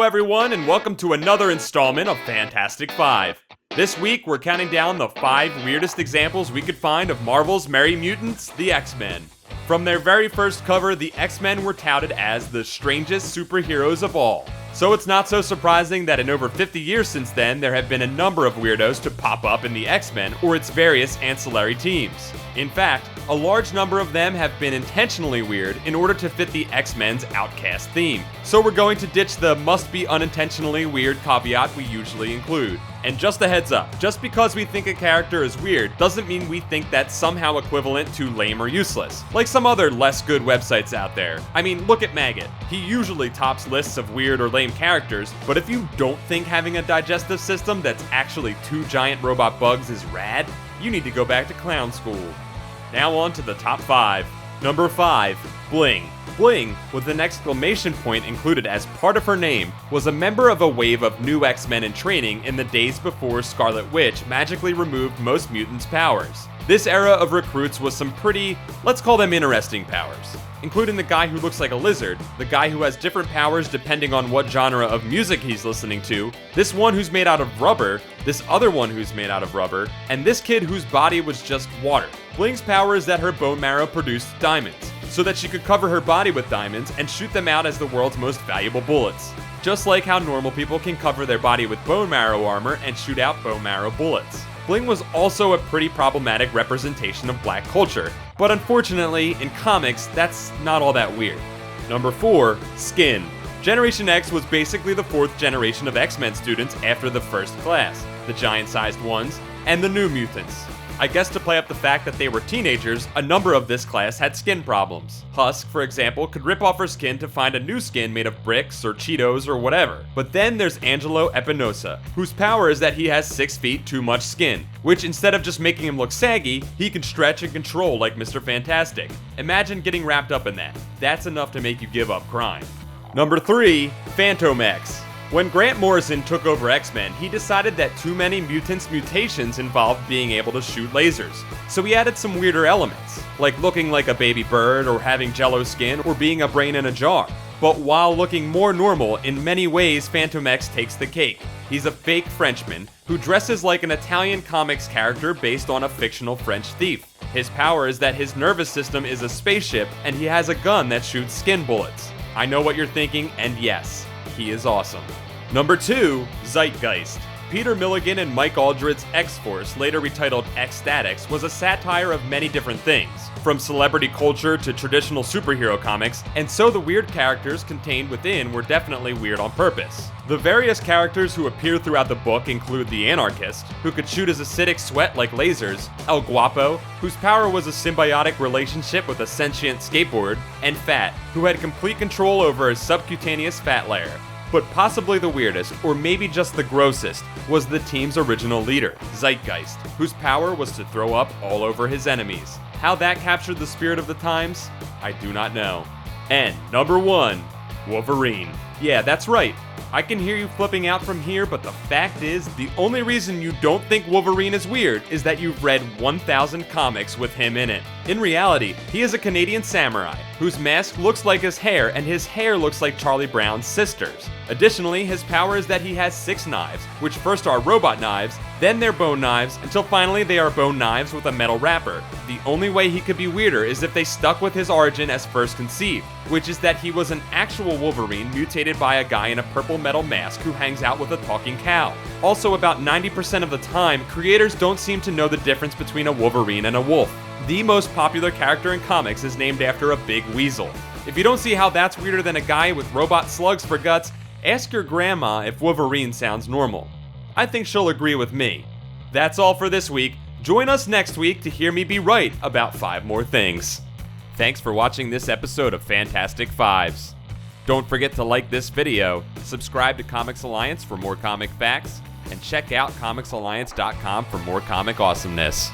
everyone, and welcome to another installment of Fantastic Five. This week, we're counting down the 5 weirdest examples we could find of Marvel's Merry Mutants, the X-Men. From their very first cover, the X-Men were touted as the strangest superheroes of all. So it's not so surprising that in over 50 years since then, there have been a number of weirdos to pop up in the X-Men or its various ancillary teams. In fact, a large number of them have been intentionally weird in order to fit the X-Men's outcast theme. So we're going to ditch the must-be unintentionally weird caveat we usually include. And just a heads up, just because we think a character is weird doesn't mean we think that's somehow equivalent to lame or useless, like some other less good websites out there. I mean, look at Maggot. He usually tops lists of weird or lame characters, but if you don't think having a digestive system that's actually 2 giant robot bugs is rad, you need to go back to clown school. Now on to the top 5. Number 5, Bling. Bling, with an exclamation point included as part of her name, was a member of a wave of new X-Men in training in the days before Scarlet Witch magically removed most mutants' powers. This era of recruits was some pretty, let's call them interesting powers, including the guy who looks like a lizard, the guy who has different powers depending on what genre of music he's listening to, this one who's made out of rubber, this other one who's made out of rubber, and this kid whose body was just water. Bling's power is that her bone marrow produced diamonds, so that she could cover her body with diamonds and shoot them out as the world's most valuable bullets. Just like how normal people can cover their body with bone marrow armor and shoot out bone marrow bullets. Bling was also a pretty problematic representation of black culture, but unfortunately, in comics, that's not all that weird. Number 4, Skin. Generation X was basically the 4th generation of X-Men students after the first class, the giant-sized ones, and the New Mutants. I guess to play up the fact that they were teenagers, a number of this class had skin problems. Husk, for example, could rip off her skin to find a new skin made of bricks or Cheetos or whatever. But then there's Angelo Espinosa, whose power is that he has 6 feet too much skin, which instead of just making him look saggy, he can stretch and control like Mr. Fantastic. Imagine getting wrapped up in that. That's enough to make you give up crime. Number 3, Fantomex. When Grant Morrison took over X-Men, he decided that too many mutants' mutations involved being able to shoot lasers. So he added some weirder elements, like looking like a baby bird or having jello skin or being a brain in a jar. But while looking more normal, in many ways Fantomex takes the cake. He's a fake Frenchman who dresses like an Italian comics character based on a fictional French thief. His power is that his nervous system is a spaceship and he has a gun that shoots skin bullets. I know what you're thinking, and yes, he is awesome. Number 2, Zeitgeist. Peter Milligan and Mike Aldred's X-Force, later retitled X-statix, was a satire of many different things, from celebrity culture to traditional superhero comics, and so the weird characters contained within were definitely weird on purpose. The various characters who appear throughout the book include the Anarchist, who could shoot his acidic sweat like lasers, El Guapo, whose power was a symbiotic relationship with a sentient skateboard, and Fat, who had complete control over his subcutaneous fat layer. But possibly the weirdest, or maybe just the grossest, was the team's original leader, Zeitgeist, whose power was to throw up all over his enemies. How that captured the spirit of the times, I do not know. And number 1, Wolverine. Yeah, that's right. I can hear you flipping out from here, but the fact is, the only reason you don't think Wolverine is weird is that you've read 1,000 comics with him in it. In reality, he is a Canadian samurai, whose mask looks like his hair and his hair looks like Charlie Brown's sister's. Additionally, his power is that he has 6 knives, which first are robot knives, then they're bone knives, until finally they are bone knives with a metal wrapper. The only way he could be weirder is if they stuck with his origin as first conceived, which is that he was an actual Wolverine mutated by a guy in a purple metal mask who hangs out with a talking cow. Also, about 90% of the time, creators don't seem to know the difference between a Wolverine and a wolf. The most popular character in comics is named after a big weasel. If you don't see how that's weirder than a guy with robot slugs for guts, ask your grandma if Wolverine sounds normal. I think she'll agree with me. That's all for this week. Join us next week to hear me be right about 5 more things. Thanks for watching this episode of Fantastic Fives. Don't forget to like this video, subscribe to Comics Alliance for more comic facts, and check out comicsalliance.com for more comic awesomeness.